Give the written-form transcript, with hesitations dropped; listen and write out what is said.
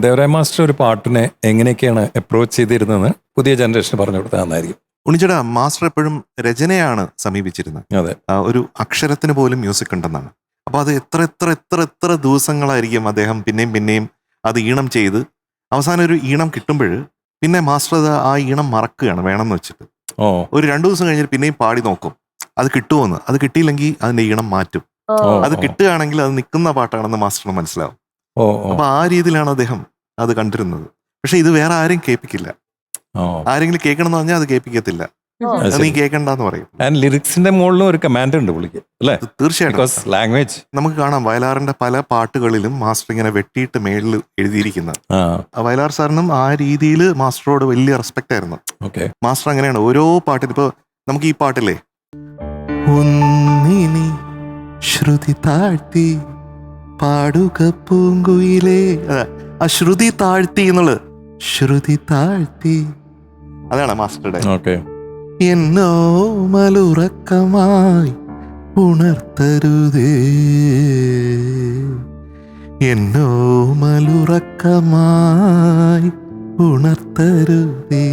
Devaraya master ഒരു പാട്ടിനെ എങ്ങനെയൊക്കെയാണ് അപ്രോച്ച് ചെയ്തിരുന്നതെന്ന് പുതിയ ജനറേഷന് പറഞ്ഞു കൊടുത്താൽ നന്നായിരിക്കും. ഉണ്ണിച്ചേട്ടാ, മാസ്റ്റർ എപ്പോഴും രചനയാണ് സമീപിച്ചിരുന്നത്. അതെ. ഒരു അക്ഷരത്തിന് പോലും മ്യൂസിക് ഉണ്ടെന്നാണ്. അപ്പോൾ അത് എത്ര എത്ര എത്ര എത്ര ദിവസങ്ങളായിരിക്കും അദ്ദേഹം പിന്നെയും പിന്നെയും അത് ഈണം ചെയ്ത് അവസാനം ഒരു ഈണം കിട്ടുമ്പോൾ പിന്നെ മാസ്റ്റർ അത് ആ ഈണം മറക്കുകയാണ് വേണമെന്ന് വെച്ചിട്ട്. ഒരു 2 ദിവസം കഴിഞ്ഞിട്ട് പിന്നെയും പാടി നോക്കും അത് കിട്ടുമോന്ന്. അത് കിട്ടിയില്ലെങ്കിൽ അതിന്റെ ഈണം മാറ്റും. അത് കിട്ടുകയാണെങ്കിൽ അത് നിൽക്കുന്ന പാട്ടാണെന്ന് മാസ്റ്ററിന് മനസ്സിലാവും. അപ്പൊ ആ രീതിയിലാണ് അദ്ദേഹം അത് കണ്ടിരുന്നത്. പക്ഷെ ഇത് വേറെ ആരും കേൾപ്പിക്കില്ല. ആരെങ്കിലും കേൾക്കണം എന്ന് പറഞ്ഞാൽ അത് കേൾപ്പിക്കത്തില്ല. നീ കേൾക്കണ്ടെന്ന് പറയും. ലിറിക്സിന്റെ മുകളിലും ഒരു കമാൻഡ് ഉണ്ട് പുള്ളിക്ക്, അല്ലേ? തീർച്ചയായിട്ടും. ലാംഗ്വേജ് നമുക്ക് കാണാം വയലാറിന്റെ പല പാട്ടുകളിലും മാസ്റ്റർ ഇങ്ങനെ വെട്ടിയിട്ട് മേളിൽ എഴുതിയിരിക്കുന്നത്. വയലാർ സാറിനും ആ രീതിയിൽ മാസ്റ്ററോട് വലിയ റെസ്പെക്ട് ആയിരുന്നു. മാസ്റ്റർ അങ്ങനെയാണ് ഓരോ പാട്ടിന്. ഇപ്പൊ നമുക്ക് ഈ പാട്ടില്ലേ, ഒന്നിനി ശ്രുതി താഴ്ത്തി പാടുക പൂങ്കുയിലേ, ആ ശ്രുതി താഴ്ത്തി എന്നുള്ളത്, ശ്രുതി താഴ്ത്തി, അതാണ് മാസ്റ്ററുടെ. എന്നോ മലുറക്കമായി ഉണർത്തരുതേ, എന്നോ മലുറക്കമായി ഉണർത്തരുതേ.